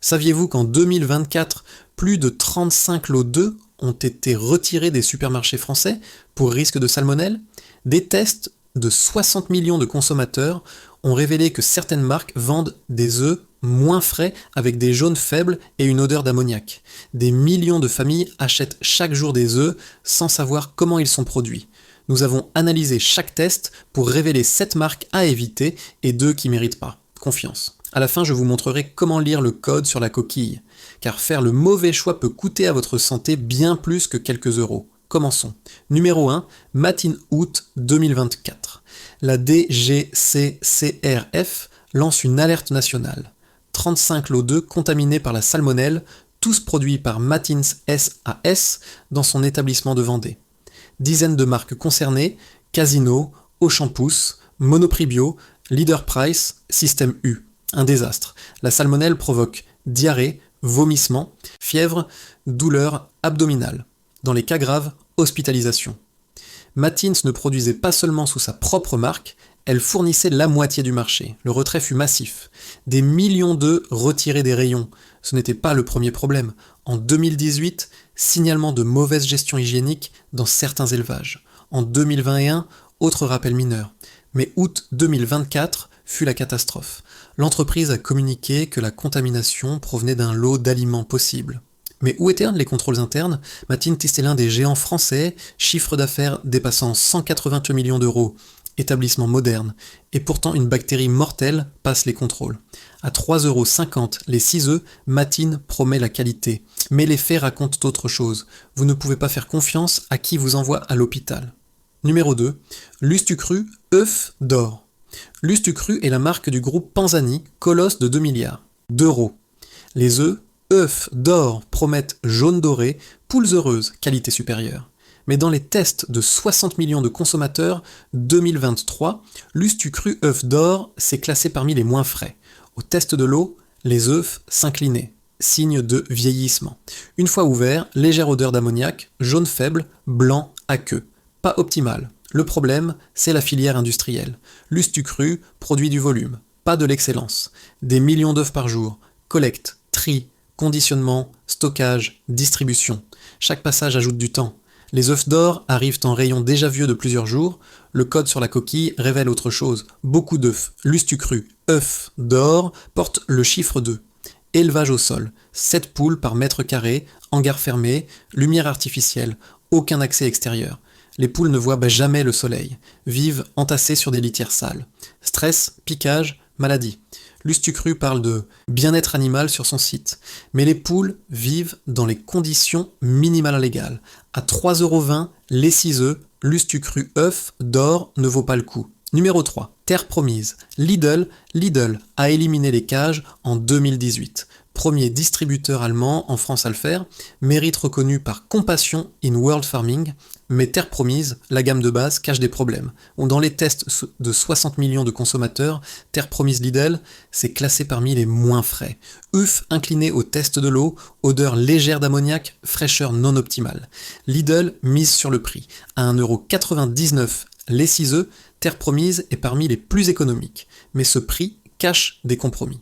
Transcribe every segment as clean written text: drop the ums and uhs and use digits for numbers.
Saviez-vous qu'en 2024, plus de 35 lots d'œufs ont été retirés des supermarchés français pour risque de salmonelle? Des tests de 60 millions de consommateurs ont révélé que certaines marques vendent des œufs moins frais avec des jaunes faibles et une odeur d'ammoniac. Des millions de familles achètent chaque jour des œufs sans savoir comment ils sont produits. Nous avons analysé chaque test pour révéler 7 marques à éviter et 2 qui méritent pas. Confiance. À la fin, je vous montrerai comment lire le code sur la coquille, car faire le mauvais choix peut coûter à votre santé bien plus que quelques euros. Commençons. Numéro 1, Matin Août 2024. La DGCCRF lance une alerte nationale. 35 lots d'œufs contaminés par la salmonelle, tous produits par Matins SAS dans son établissement de Vendée. Dizaines de marques concernées, Casino, Auchan Pousse, Monoprix Bio, Leader Price, Système U. Un désastre. La salmonelle provoque diarrhée, vomissement, fièvre, douleur abdominale. Dans les cas graves, hospitalisation. Matins ne produisait pas seulement sous sa propre marque, elle fournissait la moitié du marché. Le retrait fut massif. Des millions d'œufs retirés des rayons. Ce n'était pas le premier problème. En 2018, signalement de mauvaise gestion hygiénique dans certains élevages. En 2021, autre rappel mineur. Mais août 2024 fut la catastrophe. L'entreprise a communiqué que la contamination provenait d'un lot d'aliments possibles. Mais où étaient les contrôles internes? Matins est l'un des géants français, chiffre d'affaires dépassant 180 millions d'euros, établissement moderne, et pourtant une bactérie mortelle passe les contrôles. À 3,50 € les 6 œufs, Matins promet la qualité. Mais les faits racontent autre chose. Vous ne pouvez pas faire confiance à qui vous envoie à l'hôpital. Numéro 2, Lustucru, œuf d'or. Lustucru est la marque du groupe Panzani, colosse de 2 milliards d'euros. Les œufs d'or promettent jaune doré, poules heureuses, qualité supérieure. Mais dans les tests de 60 millions de consommateurs 2023, Lustucru œuf d'or s'est classé parmi les moins frais. Au test de l'eau, les œufs s'inclinaient, signe de vieillissement. Une fois ouvert, légère odeur d'ammoniac, jaune faible, blanc aqueux. Pas optimal. Le problème, c'est la filière industrielle. Lustucru produit du volume, pas de l'excellence. Des millions d'œufs par jour. Collecte, tri, conditionnement, stockage, distribution. Chaque passage ajoute du temps. Les œufs d'or arrivent en rayon déjà vieux de plusieurs jours. Le code sur la coquille révèle autre chose. Beaucoup d'œufs. Lustucru, œufs d'or, portent le chiffre 2. Élevage au sol. 7 poules par mètre carré, hangar fermé, lumière artificielle, aucun accès extérieur. Les poules ne voient jamais le soleil, vivent entassées sur des litières sales. Stress, piquage, maladie. Lustucru parle de bien-être animal sur son site, mais les poules vivent dans les conditions minimales légales. À 3,20 € les 6 œufs, Lustucru œuf d'or ne vaut pas le coup. Numéro 3, Terre promise. Lidl a éliminé les cages en 2018. Premier distributeur allemand en France à le faire, mérite reconnu par Compassion in World Farming, mais Terre promise, la gamme de base, cache des problèmes. Dans les tests de 60 millions de consommateurs, Terre promise Lidl, c'est classé parmi les moins frais. œufs inclinés au test de l'eau, odeur légère d'ammoniac, fraîcheur non optimale. Lidl mise sur le prix. À 1,99 € les 6 œufs, Terre promise est parmi les plus économiques, mais ce prix cache des compromis.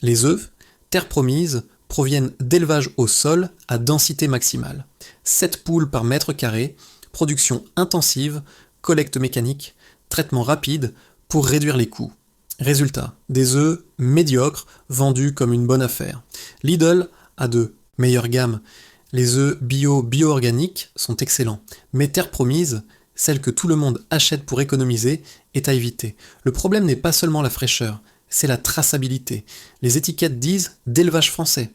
Les œufs, Terre promise, proviennent d'élevage au sol à densité maximale. 7 poules par mètre carré, production intensive, collecte mécanique, traitement rapide pour réduire les coûts. Résultat, des œufs médiocres vendus comme une bonne affaire. Lidl a de meilleures gammes. Les œufs bio-organiques sont excellents, mais Terre promise, celle que tout le monde achète pour économiser, est à éviter. Le problème n'est pas seulement la fraîcheur, c'est la traçabilité. Les étiquettes disent d'élevage français.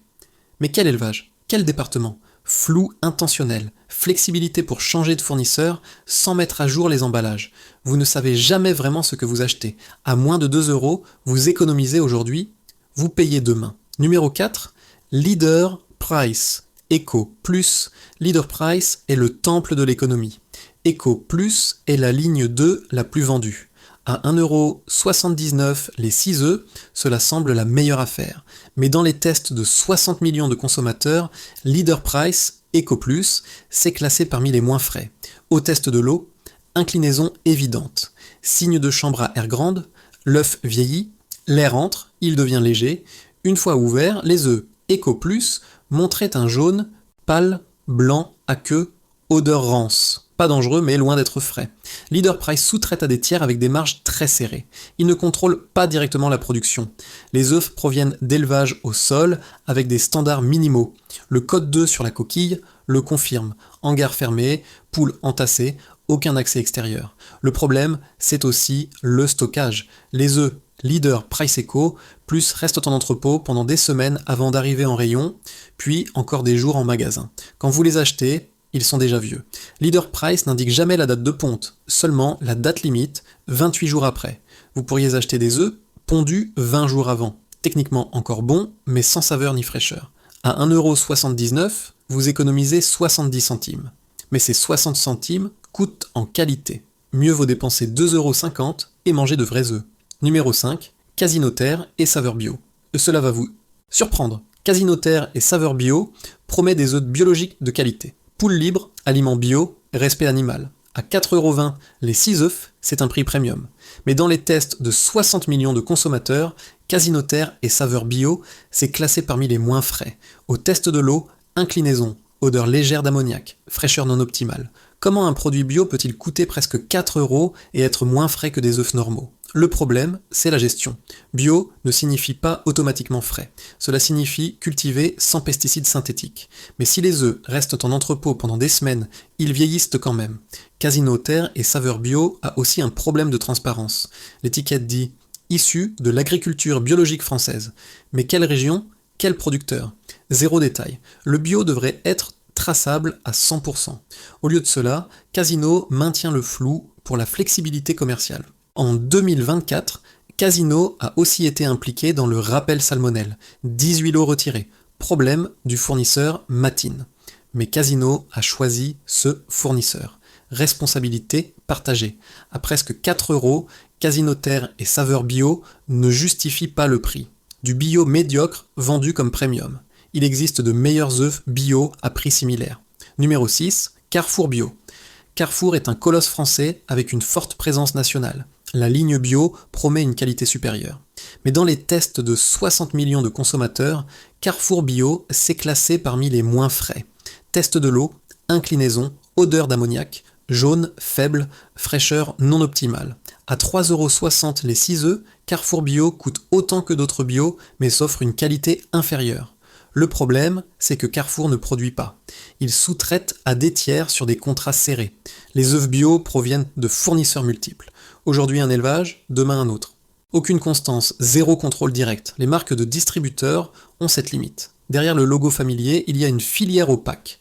Mais quel élevage? Quel département? Flou intentionnel, flexibilité pour changer de fournisseur sans mettre à jour les emballages. Vous ne savez jamais vraiment ce que vous achetez. À moins de 2 €, vous économisez aujourd'hui, vous payez demain. Numéro 4, Leader Price. Eco Plus. Leader Price est le temple de l'économie. Eco Plus est la ligne 2 la plus vendue. À 1,79 € les 6 œufs, cela semble la meilleure affaire. Mais dans les tests de 60 millions de consommateurs, Leader Price, Eco Plus, s'est classé parmi les moins frais. Au test de l'eau, inclinaison évidente. Signe de chambre à air grande, l'œuf vieillit, l'air entre, il devient léger. Une fois ouvert, les œufs Eco Plus montrait un jaune pâle, blanc, aqueux, odeur rance. Pas dangereux, mais loin d'être frais. Leader Price sous-traite à des tiers avec des marges très serrées. Il ne contrôle pas directement la production. Les œufs proviennent d'élevages au sol avec des standards minimaux. Le code 2 sur la coquille le confirme. Hangar fermé, poules entassées, aucun accès extérieur. Le problème, c'est aussi le stockage. Les œufs Leader Price Eco plus restent en entrepôt pendant des semaines avant d'arriver en rayon, puis encore des jours en magasin. Quand vous les achetez, ils sont déjà vieux. Leader Price n'indique jamais la date de ponte, seulement la date limite, 28 jours après. Vous pourriez acheter des œufs pondus 20 jours avant. Techniquement encore bons, mais sans saveur ni fraîcheur. À 1,79€, vous économisez 70 centimes. Mais ces 60 centimes coûtent en qualité. Mieux vaut dépenser 2,50€ et manger de vrais œufs. Numéro 5, Casinoterre et saveur bio. Cela va vous surprendre. Casinoterre et saveur bio promet des œufs biologiques de qualité. Poule libre, aliments bio, respect animal. À 4,20€ les 6 œufs, c'est un prix premium. Mais dans les tests de 60 millions de consommateurs, Casinoterre et saveur bio, c'est classé parmi les moins frais. Au test de l'eau, inclinaison, odeur légère d'ammoniac, fraîcheur non optimale. Comment un produit bio peut-il coûter presque 4€ et être moins frais que des œufs normaux ? Le problème, c'est la gestion. Bio ne signifie pas automatiquement frais. Cela signifie cultivé sans pesticides synthétiques. Mais si les œufs restent en entrepôt pendant des semaines, ils vieillissent quand même. Casinoterre et saveur bio a aussi un problème de transparence. L'étiquette dit « issu de l'agriculture biologique française ». Mais quelle région ? Quel producteur ? Zéro détail. Le bio devrait être traçable à 100%. Au lieu de cela, Casino maintient le flou pour la flexibilité commerciale. En 2024, Casino a aussi été impliqué dans le rappel salmonelle, 18 lots retirés, problème du fournisseur Matine. Mais Casino a choisi ce fournisseur. Responsabilité partagée. À presque 4€, Casinoterre et saveur bio ne justifient pas le prix. Du bio médiocre vendu comme premium. Il existe de meilleurs œufs bio à prix similaire. Numéro 6, Carrefour Bio. Carrefour est un colosse français avec une forte présence nationale. La ligne bio promet une qualité supérieure. Mais dans les tests de 60 millions de consommateurs, Carrefour Bio s'est classé parmi les moins frais. Test de l'eau, inclinaison, odeur d'ammoniac, jaune, faible, fraîcheur non optimale. À 3,60€ les 6 œufs, Carrefour Bio coûte autant que d'autres bio, mais s'offre une qualité inférieure. Le problème, c'est que Carrefour ne produit pas. Il sous-traite à des tiers sur des contrats serrés. Les œufs bio proviennent de fournisseurs multiples. Aujourd'hui un élevage, demain un autre. Aucune constance, zéro contrôle direct. Les marques de distributeurs ont cette limite. Derrière le logo familier, il y a une filière opaque.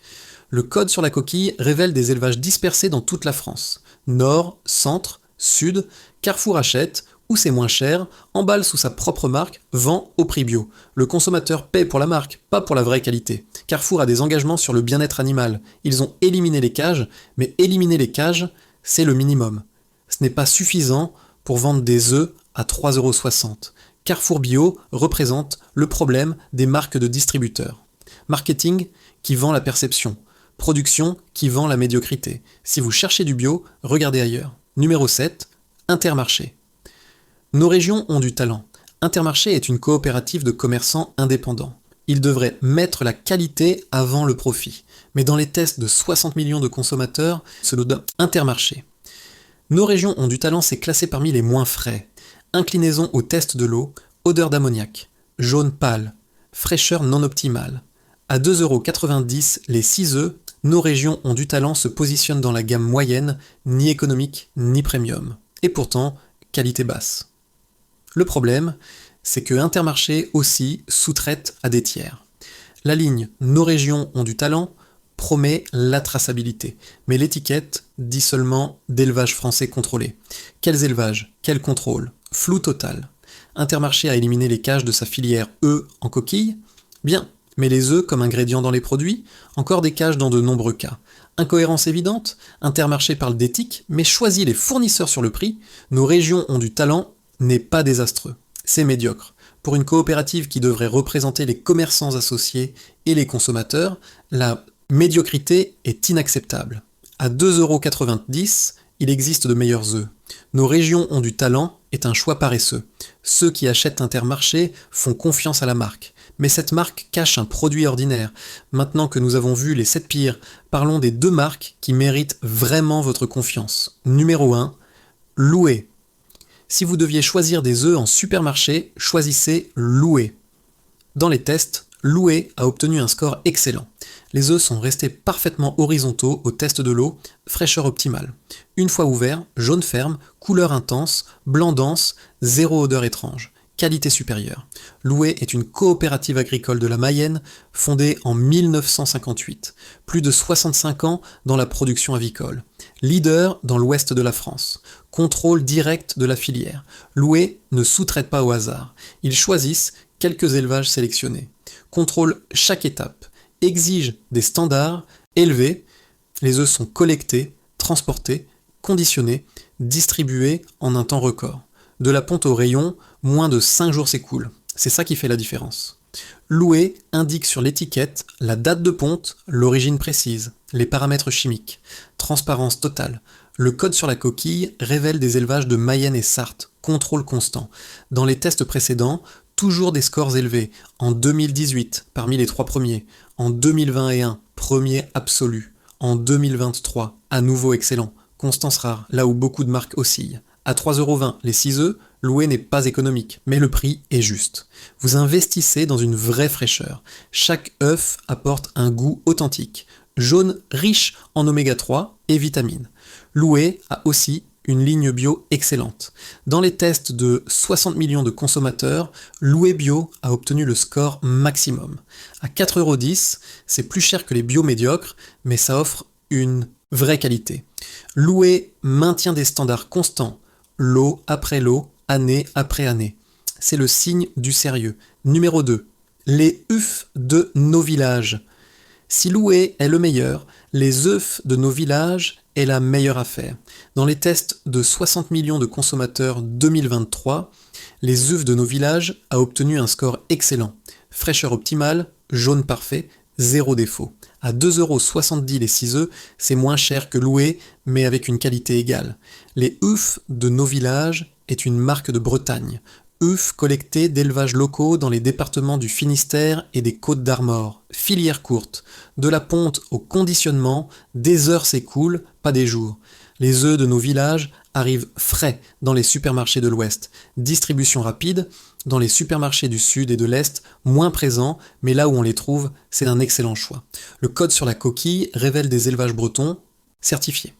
Le code sur la coquille révèle des élevages dispersés dans toute la France. Nord, centre, sud, Carrefour achète, où c'est moins cher, emballe sous sa propre marque, vend au prix bio. Le consommateur paie pour la marque, pas pour la vraie qualité. Carrefour a des engagements sur le bien-être animal. Ils ont éliminé les cages, mais éliminer les cages, c'est le minimum. Ce n'est pas suffisant pour vendre des œufs à 3,60€. Carrefour Bio représente le problème des marques de distributeurs. Marketing qui vend la perception. Production qui vend la médiocrité. Si vous cherchez du bio, regardez ailleurs. Numéro 7, Intermarché. Nos régions ont du talent. Intermarché est une coopérative de commerçants indépendants. Ils devraient mettre la qualité avant le profit. Mais dans les tests de 60 millions de consommateurs, c'est le Intermarché. Nos régions ont du talent, c'est classé parmi les moins frais. Inclinaison au test de l'eau, odeur d'ammoniac, jaune pâle, fraîcheur non optimale. À 2,90€ les 6 œufs, nos régions ont du talent se positionnent dans la gamme moyenne, ni économique, ni premium. Et pourtant, qualité basse. Le problème, c'est que Intermarché aussi sous-traite à des tiers. La ligne « Nos régions ont du talent » promet la traçabilité, mais l'étiquette dit seulement d'élevage français contrôlé. Quels élevages ? Quel contrôle ? Flou total. Intermarché a éliminé les cages de sa filière œufs en coquille ? Bien, mais les œufs comme ingrédient dans les produits ? Encore des cages dans de nombreux cas. Incohérence évidente ? Intermarché parle d'éthique, mais choisit les fournisseurs sur le prix. Nos régions ont du talent n'est pas désastreux. C'est médiocre. Pour une coopérative qui devrait représenter les commerçants associés et les consommateurs, la médiocrité est inacceptable. À 2,90€, il existe de meilleurs œufs. Nos régions ont du talent est un choix paresseux. Ceux qui achètent Intermarché font confiance à la marque. Mais cette marque cache un produit ordinaire. Maintenant que nous avons vu les 7 pires, parlons des 2 marques qui méritent vraiment votre confiance. Numéro 1, Loué. Si vous deviez choisir des œufs en supermarché, choisissez Loué. Dans les tests, Loué a obtenu un score excellent. Les œufs sont restés parfaitement horizontaux au test de l'eau, fraîcheur optimale. Une fois ouverts, jaune ferme, couleur intense, blanc dense, zéro odeur étrange. Qualité supérieure. Loué est une coopérative agricole de la Mayenne, fondée en 1958. Plus de 65 ans dans la production avicole. Leader dans l'ouest de la France. Contrôle direct de la filière. Loué ne sous-traite pas au hasard. Ils choisissent quelques élevages sélectionnés. Contrôle chaque étape. Exige des standards élevés. Les œufs sont collectés, transportés, conditionnés, distribués en un temps record. De la ponte au rayon, moins de 5 jours s'écoulent. C'est ça qui fait la différence. Loué indique sur l'étiquette la date de ponte, l'origine précise, les paramètres chimiques. Transparence totale. Le code sur la coquille révèle des élevages de Mayenne et Sarthe. Contrôle constant. Dans les tests précédents, toujours des scores élevés. En 2018, parmi les 3 premiers. En 2021, premier absolu. En 2023, à nouveau excellent. Constance rare, là où beaucoup de marques oscillent. À 3,20€ les 6 œufs, Loué n'est pas économique, mais le prix est juste. Vous investissez dans une vraie fraîcheur. Chaque œuf apporte un goût authentique. Jaune riche en oméga 3 et vitamines. Loué a aussi une ligne bio excellente. Dans les tests de 60 millions de consommateurs, Loué Bio a obtenu le score maximum. À 4,10€, c'est plus cher que les bio médiocres, mais ça offre une vraie qualité. Loué maintient des standards constants, lot après lot, année après année. C'est le signe du sérieux. Numéro 2. Les œufs de nos villages. Si Loué est le meilleur, les œufs de nos villages est la meilleure affaire. Dans les tests de 60 millions de consommateurs 2023, les œufs de nos villages a obtenu un score excellent. Fraîcheur optimale, jaune parfait, zéro défaut. À 2,70€ les 6 œufs, c'est moins cher que Loué, mais avec une qualité égale. Les œufs de nos villages est une marque de Bretagne. Œufs collectés d'élevages locaux dans les départements du Finistère et des Côtes d'Armor. Filière courte. De la ponte au conditionnement, des heures s'écoulent, pas des jours. Les œufs de nos villages arrivent frais dans les supermarchés de l'Ouest. Distribution rapide, dans les supermarchés du Sud et de l'Est, moins présents, mais là où on les trouve, c'est un excellent choix. Le code sur la coquille révèle des élevages bretons certifiés.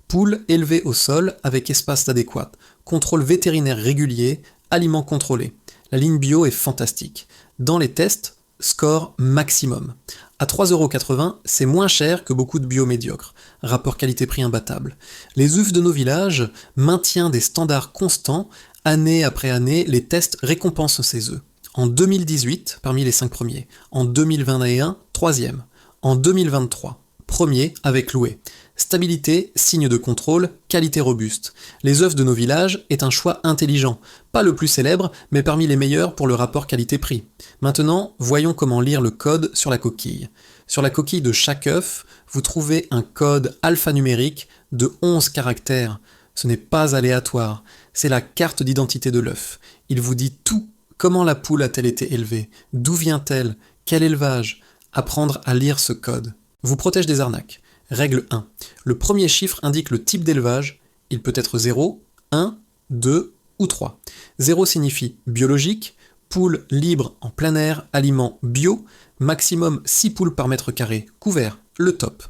Poules élevées au sol avec espace adéquat. Contrôle vétérinaire régulier, aliments contrôlés. La ligne bio est fantastique. Dans les tests, score maximum. À 3,80€, c'est moins cher que beaucoup de bio médiocres. Rapport qualité-prix imbattable. Les œufs de nos villages maintiennent des standards constants. Année après année, les tests récompensent ces œufs. En 2018, parmi les 5 premiers. En 2021, 3e. En 2023, premier avec Loué. Stabilité, signe de contrôle, qualité robuste. Les œufs de nos villages est un choix intelligent. Pas le plus célèbre, mais parmi les meilleurs pour le rapport qualité-prix. Maintenant, voyons comment lire le code sur la coquille. Sur la coquille de chaque œuf, vous trouvez un code alphanumérique de 11 caractères. Ce n'est pas aléatoire, c'est la carte d'identité de l'œuf. Il vous dit tout. Comment la poule a-t-elle été élevée? D'où vient-elle? Quel élevage? Apprendre à lire ce code vous protège des arnaques. Règle 1. Le premier chiffre indique le type d'élevage. Il peut être 0, 1, 2 ou 3. 0 signifie biologique, poule libre en plein air, aliment bio, maximum 6 poules par mètre carré, couvert, le top.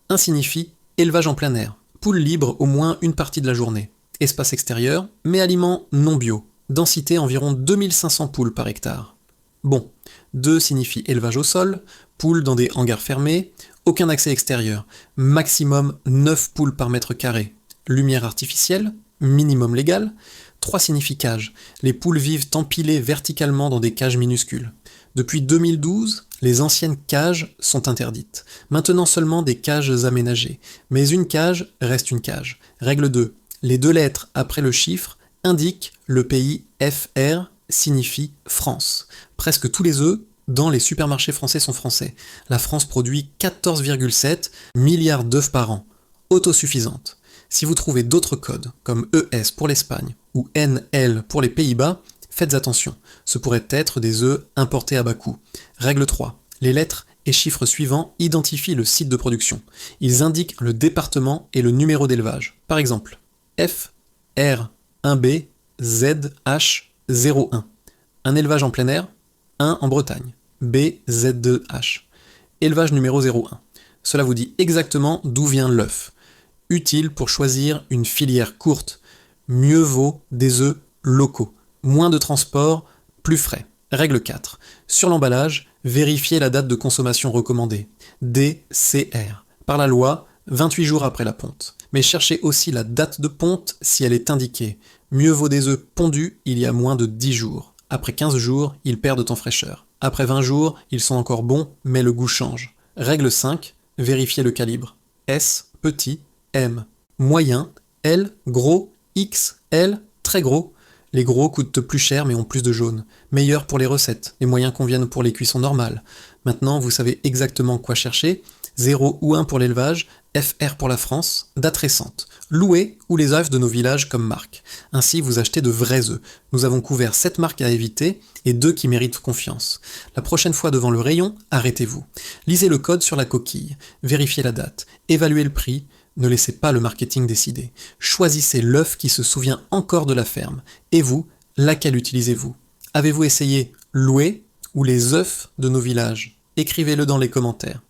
1 signifie élevage en plein air, poule libre au moins une partie de la journée, espace extérieur, mais aliments non bio, densité environ 2500 poules par hectare. Bon, 2 signifie élevage au sol, poules dans des hangars fermés, aucun accès extérieur, maximum 9 poules par mètre carré, lumière artificielle, minimum légal. 3 signifie cage, les poules vivent empilées verticalement dans des cages minuscules. Depuis 2012, les anciennes cages sont interdites. Maintenant seulement des cages aménagées. Mais une cage reste une cage. Règle 2. Les 2 lettres après le chiffre indiquent le pays FR signifie France. Presque tous les œufs dans les supermarchés français sont français. La France produit 14,7 milliards d'œufs par an. Autosuffisante. Si vous trouvez d'autres codes, comme ES pour l'Espagne ou NL pour les Pays-Bas, Faites attention, ce pourrait être des œufs importés à bas coût. Règle 3. Les lettres et chiffres suivants identifient le site de production. Ils indiquent le département et le numéro d'élevage. Par exemple, F, R, 1B, Z, H, 01. Un élevage en plein air, 1 en Bretagne. B, Z2, H. Élevage numéro 01. Cela vous dit exactement d'où vient l'œuf. Utile pour choisir une filière courte. Mieux vaut des œufs locaux. Moins de transport, plus frais. Règle 4. Sur l'emballage, vérifiez la date de consommation recommandée. DCR. Par la loi, 28 jours après la ponte. Mais cherchez aussi la date de ponte si elle est indiquée. Mieux vaut des œufs pondus il y a moins de 10 jours. Après 15 jours, ils perdent en fraîcheur. Après 20 jours, ils sont encore bons, mais le goût change. Règle 5. Vérifiez le calibre. S, petit, M. Moyen, L, gros, X, L, très gros. Les gros coûtent plus cher mais ont plus de jaune. Meilleur pour les recettes. Les moyens conviennent pour les cuissons normales. Maintenant, vous savez exactement quoi chercher. 0 ou 1 pour l'élevage, FR pour la France, date récente. Loué ou les œufs de nos villages comme marque. Ainsi, vous achetez de vrais œufs. Nous avons couvert 7 marques à éviter et 2 qui méritent confiance. La prochaine fois devant le rayon, arrêtez-vous. Lisez le code sur la coquille. Vérifiez la date. Évaluez le prix. Ne laissez pas le marketing décider. Choisissez l'œuf qui se souvient encore de la ferme. Et vous, laquelle utilisez-vous? Avez-vous essayé Loué ou les œufs de nos villages? Écrivez-le dans les commentaires.